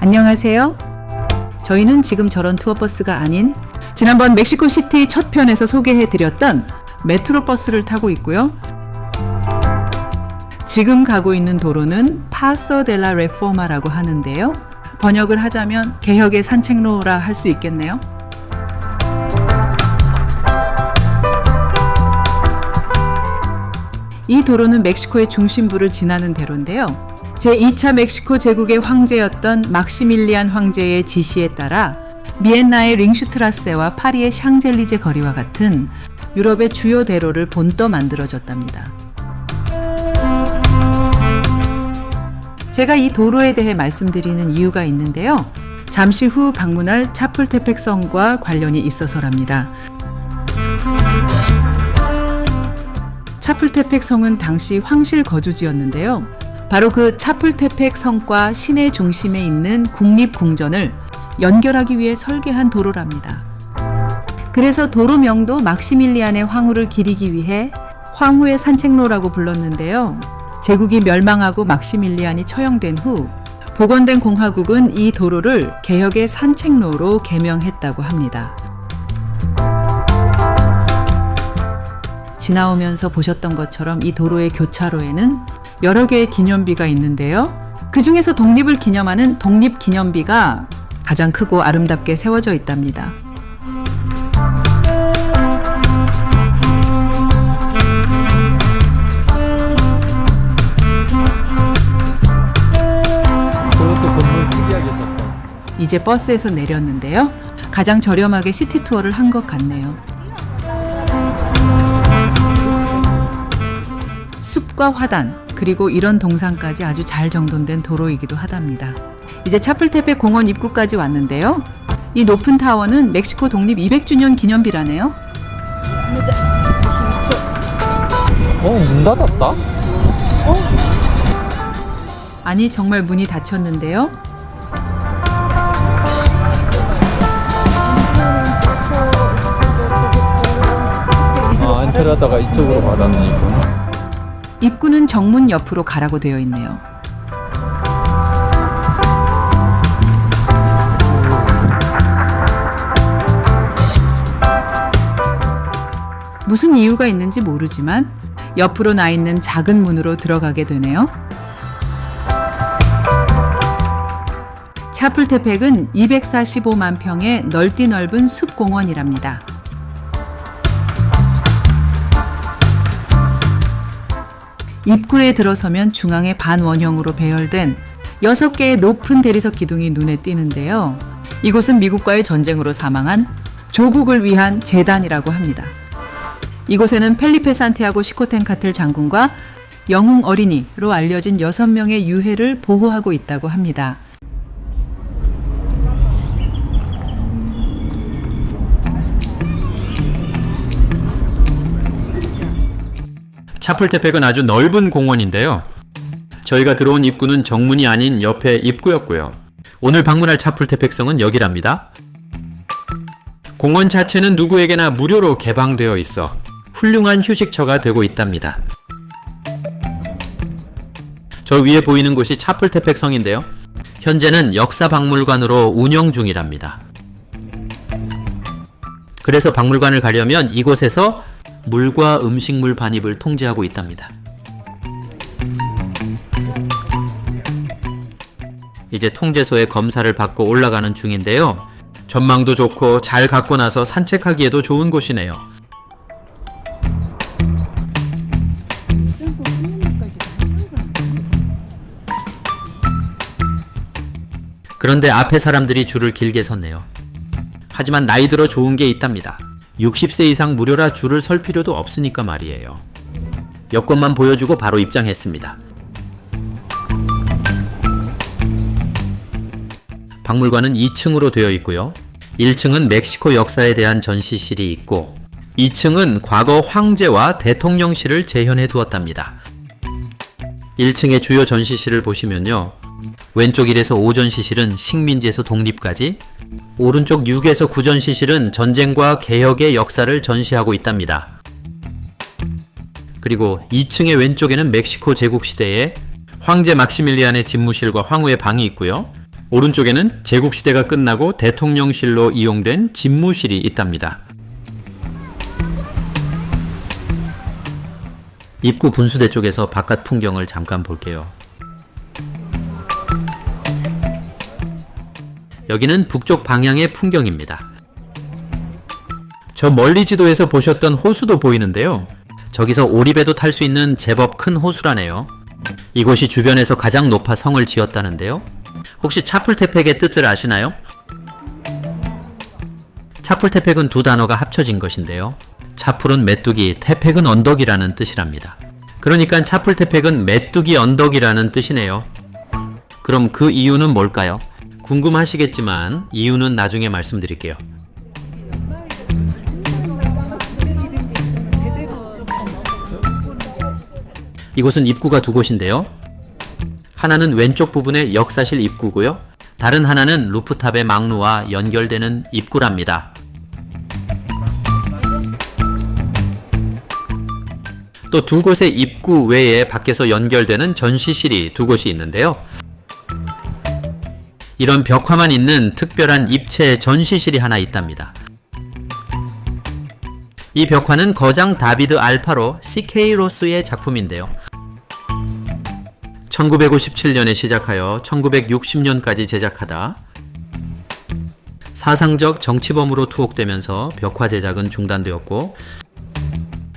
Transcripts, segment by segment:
안녕하세요. 저희는 지금 저런 투어버스가 아닌 지난번 멕시코시티 첫 편에서 소개해드렸던 메트로버스를 타고 있고요. 지금 가고 있는 도로는 파소 데 라 레포마라고 하는데요. 번역을 하자면 개혁의 산책로라 할 수 있겠네요. 이 도로는 멕시코의 중심부를 지나는 대로인데요. 제2차 멕시코 제국의 황제였던 막시밀리안 황제의 지시에 따라 비엔나의 링슈트라세와 파리의 샹젤리제 거리와 같은 유럽의 주요 대로를 본떠 만들어졌답니다. 제가 이 도로에 대해 말씀드리는 이유가 있는데요. 잠시 후 방문할 차풀테펙 성과 관련이 있어서랍니다. 차풀테펙 성은 당시 황실 거주지였는데요. 바로 그 차풀테펙 성과 시내 중심에 있는 국립궁전을 연결하기 위해 설계한 도로랍니다. 그래서 도로명도 막시밀리안의 황후를 기리기 위해 황후의 산책로라고 불렀는데요. 제국이 멸망하고 막시밀리안이 처형된 후 복원된 공화국은 이 도로를 개혁의 산책로로 개명했다고 합니다. 지나오면서 보셨던 것처럼 이 도로의 교차로에는 여러 개의 기념비가 있는데요. 그 중에서 독립을 기념하는 독립기념비가 가장 크고 아름답게 세워져 있답니다. 이제 버스에서 내렸는데요. 가장 저렴하게 시티 투어를 한 것 같네요. 숲과 화단, 그리고 이런 동산까지 아주 잘 정돈된 도로이기도 하답니다. 이제 차풀테펙 공원 입구까지 왔는데요. 이 높은 타워는 멕시코 독립 200주년 기념비라네요. 문 닫았다? 아니, 정말 문이 닫혔는데요. 엔트라다가 이쪽으로 받았네, 이거. 입구는 정문 옆으로 가라고 되어 있네요. 무슨 이유가 있는지 모르지만 옆으로 나 있는 작은 문으로 들어가게 되네요. 차풀테펙은 245만 평의 넓디 넓은 숲공원이랍니다. 입구에 들어서면 중앙에 반원형으로 배열된 6개의 높은 대리석 기둥이 눈에 띄는데요. 이곳은 미국과의 전쟁으로 사망한 조국을 위한 재단이라고 합니다. 이곳에는 펠리페 산티아고 시코텐카틀 장군과 영웅 어린이로 알려진 6명의 유해를 보호하고 있다고 합니다. 차풀테펙은 아주 넓은 공원인데요. 저희가 들어온 입구는 정문이 아닌 옆에 입구였고요. 오늘 방문할 차풀테펙성은 여기랍니다. 공원 자체는 누구에게나 무료로 개방되어 있어 훌륭한 휴식처가 되고 있답니다. 저 위에 보이는 곳이 차풀테펙성인데요. 현재는 역사박물관으로 운영 중이랍니다. 그래서 박물관을 가려면 이곳에서 물과 음식물 반입을 통제하고 있답니다. 이제 통제소에 검사를 받고 올라가는 중인데요. 전망도 좋고 잘 갖고 나서 산책하기에도 좋은 곳이네요. 그런데 앞에 사람들이 줄을 길게 섰네요. 하지만 나이 들어 좋은 게 있답니다. 60세 이상 무료라 줄을 설 필요도 없으니까 말이에요. 여권만 보여주고 바로 입장했습니다. 박물관은 2층으로 되어 있고요. 1층은 멕시코 역사에 대한 전시실이 있고 2층은 과거 황제와 대통령실을 재현해 두었답니다. 1층의 주요 전시실을 보시면요. 왼쪽 1에서 5 전시실은 식민지에서 독립까지, 오른쪽 6에서 9 전시실은 전쟁과 개혁의 역사를 전시하고 있답니다. 그리고 2층의 왼쪽에는 멕시코 제국 시대의 황제 막시밀리안의 집무실과 황후의 방이 있고요. 오른쪽에는 제국시대가 끝나고 대통령실로 이용된 집무실이 있답니다. 입구 분수대 쪽에서 바깥 풍경을 잠깐 볼게요. 여기는 북쪽 방향의 풍경입니다. 저 멀리 지도에서 보셨던 호수도 보이는데요. 저기서 오리배도 탈 수 있는 제법 큰 호수라네요. 이곳이 주변에서 가장 높아 성을 지었다는데요. 혹시 차풀테펙의 뜻을 아시나요? 차풀테펙은 두 단어가 합쳐진 것인데요. 차풀은 메뚜기, 테펙은 언덕이라는 뜻이랍니다. 그러니까 차풀테펙은 메뚜기 언덕이라는 뜻이네요. 그럼 그 이유는 뭘까요? 궁금하시겠지만 이유는 나중에 말씀드릴게요. 이곳은 입구가 두 곳인데요. 하나는 왼쪽 부분의 역사실 입구고요. 다른 하나는 루프탑의 망루와 연결되는 입구랍니다. 또 두 곳의 입구 외에 밖에서 연결되는 전시실이 두 곳이 있는데요. 이런 벽화만 있는 특별한 입체 전시실이 하나 있답니다. 이 벽화는 거장 다비드 알파로 시케이로스의 작품인데요. 1957년에 시작하여 1960년까지 제작하다 사상적 정치범으로 투옥되면서 벽화 제작은 중단되었고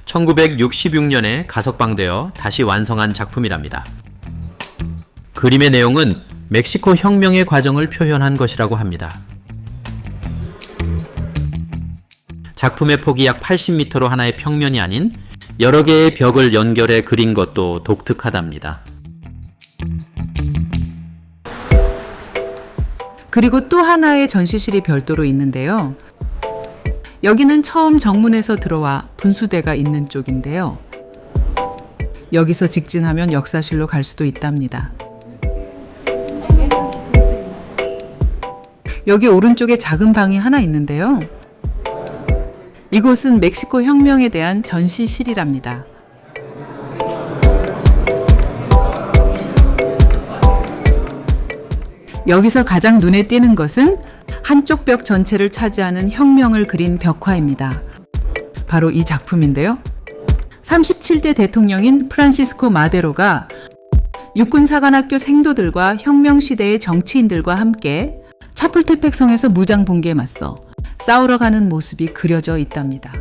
1966년에 가석방되어 다시 완성한 작품이랍니다. 그림의 내용은 멕시코 혁명의 과정을 표현한 것이라고 합니다. 작품의 폭이 약 80m로 하나의 평면이 아닌 여러 개의 벽을 연결해 그린 것도 독특하답니다. 그리고 또 하나의 전시실이 별도로 있는데요. 여기는 처음 정문에서 들어와 분수대가 있는 쪽인데요. 여기서 직진하면 역사실로 갈 수도 있답니다. 여기 오른쪽에 작은 방이 하나 있는데요. 이곳은 멕시코 혁명에 대한 전시실이랍니다. 여기서 가장 눈에 띄는 것은 한쪽 벽 전체를 차지하는 혁명을 그린 벽화입니다. 바로 이 작품인데요. 37대 대통령인 프란시스코 마데로가 육군사관학교 생도들과 혁명시대의 정치인들과 함께 차풀테펙 성에서 무장봉기에 맞서 싸우러 가는 모습이 그려져 있답니다.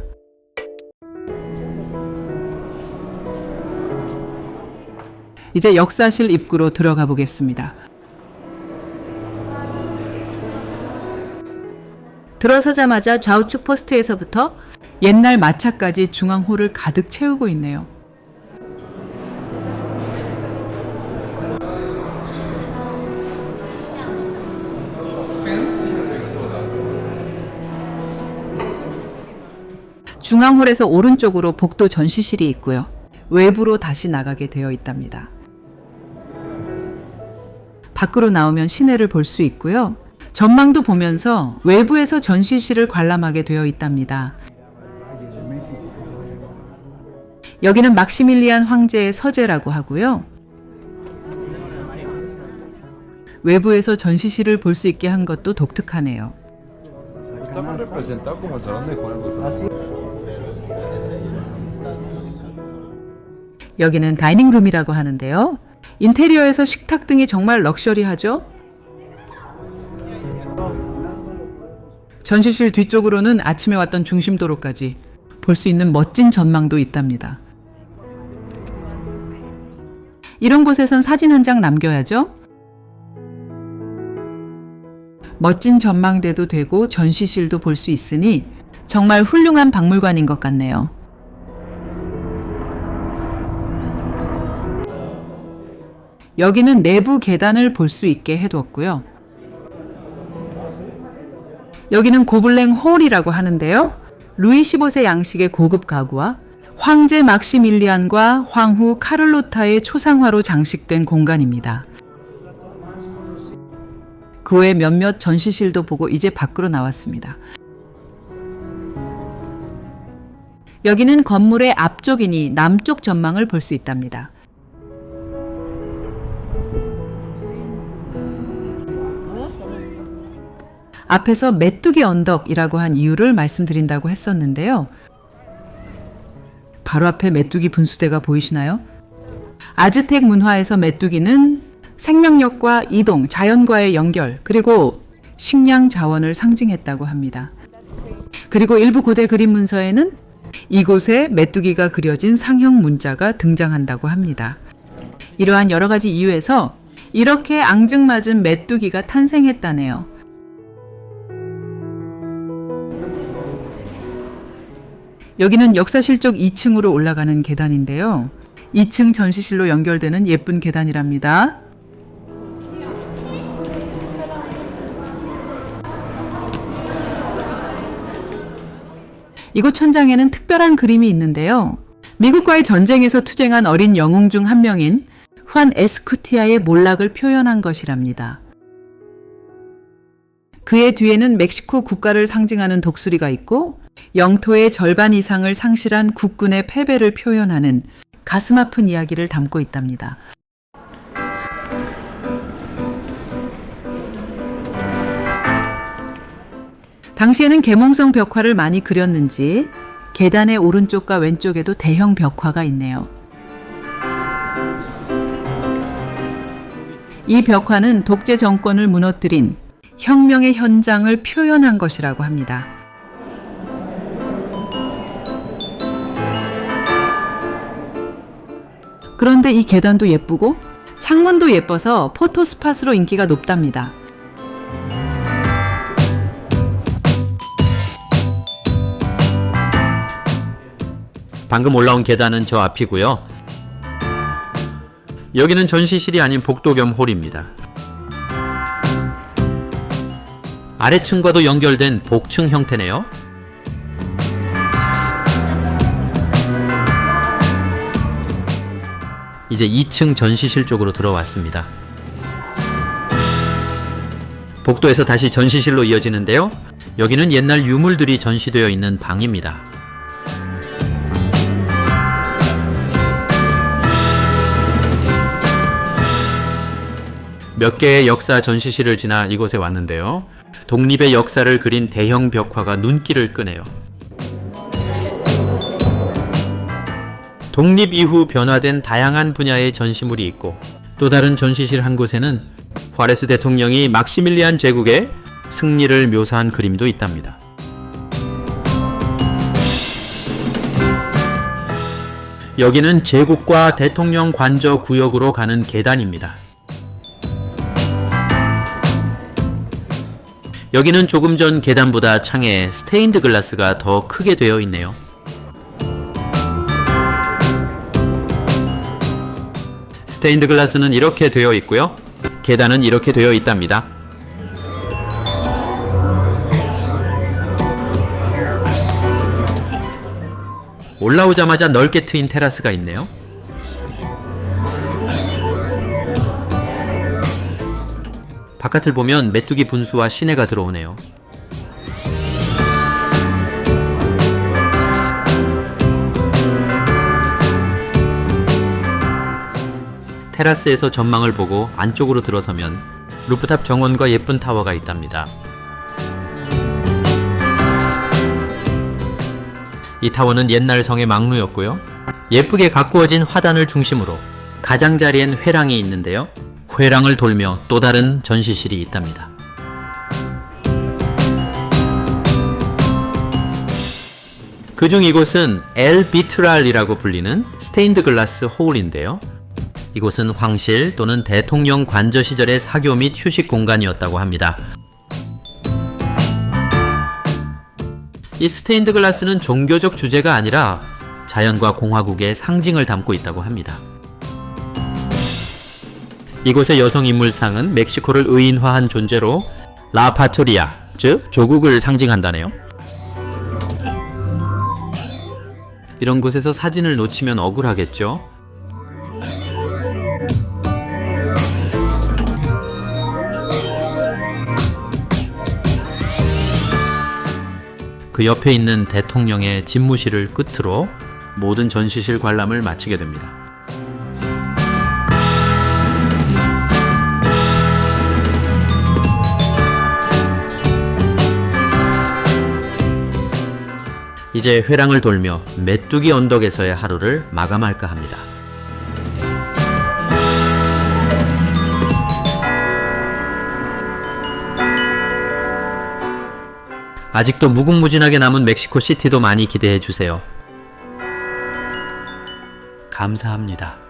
이제 역사실 입구로 들어가 보겠습니다. 들어서자마자 좌우측 포스트에서부터 옛날 마차까지 중앙홀을 가득 채우고 있네요. 중앙홀에서 오른쪽으로 복도 전시실이 있고요. 외부로 다시 나가게 되어 있답니다. 밖으로 나오면 시내를 볼 수 있고요. 전망도 보면서 외부에서 전시실을 관람하게 되어 있답니다. 여기는 막시밀리안 황제의 서재라고 하고요. 외부에서 전시실을 볼 수 있게 한 것도 독특하네요. 여기는 다이닝룸이라고 하는데요. 인테리어에서 식탁 등이 정말 럭셔리하죠? 전시실 뒤쪽으로는 아침에 왔던 중심도로까지 볼 수 있는 멋진 전망도 있답니다. 이런 곳에선 사진 한 장 남겨야죠? 멋진 전망대도 되고 전시실도 볼 수 있으니 정말 훌륭한 박물관인 것 같네요. 여기는 내부 계단을 볼 수 있게 해두었고요. 여기는 고블랭 홀이라고 하는데요. 루이 15세 양식의 고급 가구와 황제 막시밀리안과 황후 카를로타의 초상화로 장식된 공간입니다. 그 외 몇몇 전시실도 보고 이제 밖으로 나왔습니다. 여기는 건물의 앞쪽이니 남쪽 전망을 볼 수 있답니다. 앞에서 메뚜기 언덕이라고 한 이유를 말씀드린다고 했었는데요. 바로 앞에 메뚜기 분수대가 보이시나요? 아즈텍 문화에서 메뚜기는 생명력과 이동, 자연과의 연결, 그리고 식량 자원을 상징했다고 합니다. 그리고 일부 고대 그림 문서에는 이곳에 메뚜기가 그려진 상형 문자가 등장한다고 합니다. 이러한 여러 가지 이유에서 이렇게 앙증맞은 메뚜기가 탄생했다네요. 여기는 역사실 쪽 2층으로 올라가는 계단인데요. 2층 전시실로 연결되는 예쁜 계단이랍니다. 이곳 천장에는 특별한 그림이 있는데요. 미국과의 전쟁에서 투쟁한 어린 영웅 중 한 명인 후안 에스쿠티아의 몰락을 표현한 것이랍니다. 그의 뒤에는 멕시코 국가를 상징하는 독수리가 있고 영토의 절반 이상을 상실한 국군의 패배를 표현하는 가슴 아픈 이야기를 담고 있답니다. 당시에는 계몽성 벽화를 많이 그렸는지 계단의 오른쪽과 왼쪽에도 대형 벽화가 있네요. 이 벽화는 독재 정권을 무너뜨린 혁명의 현장을 표현한 것이라고 합니다. 그런데 이 계단도 예쁘고 창문도 예뻐서 포토스팟으로 인기가 높답니다. 방금 올라온 계단은 저 앞이고요. 여기는 전시실이 아닌 복도 겸 홀입니다. 아래층과도 연결된 복층 형태네요. 이제 2층 전시실 쪽으로 들어왔습니다. 복도에서 다시 전시실로 이어지는데요. 여기는 옛날 유물들이 전시되어 있는 방입니다. 몇 개의 역사 전시실을 지나 이곳에 왔는데요. 독립의 역사를 그린 대형 벽화가 눈길을 끄네요. 독립 이후 변화된 다양한 분야의 전시물이 있고 또 다른 전시실 한 곳에는 후아레스 대통령이 막시밀리안 제국의 승리를 묘사한 그림도 있답니다. 여기는 제국과 대통령 관저 구역으로 가는 계단입니다. 여기는 조금 전 계단보다 창에 스테인드 글라스가 더 크게 되어 있네요. 스테인드 글라스는 이렇게 되어 있고요. 계단은 이렇게 되어 있답니다. 올라오자마자 넓게 트인 테라스가 있네요. 바깥을 보면 메뚜기 분수와 시내가 들어오네요. 테라스에서 전망을 보고 안쪽으로 들어서면 루프탑 정원과 예쁜 타워가 있답니다. 이 타워는 옛날 성의 망루였고요. 예쁘게 가꾸어진 화단을 중심으로 가장자리엔 회랑이 있는데요. 회랑을 돌며 또 다른 전시실이 있답니다. 그중 이곳은 엘 비트랄이라고 불리는 스테인드 글라스 홀인데요. 이곳은 황실 또는 대통령 관저 시절의 사교 및 휴식 공간이었다고 합니다. 이 스테인드 글라스는 종교적 주제가 아니라 자연과 공화국의 상징을 담고 있다고 합니다. 이곳의 여성 인물상은 멕시코를 의인화한 존재로 라 파토리아, 즉 조국을 상징한다네요. 이런 곳에서 사진을 놓치면 억울하겠죠? 그 옆에 있는 대통령의 집무실을 끝으로 모든 전시실 관람을 마치게 됩니다. 이제 회랑을 돌며 메뚜기 언덕에서의 하루를 마감할까 합니다. 아직도 무궁무진하게 남은 멕시코 시티도 많이 기대해 주세요. 감사합니다.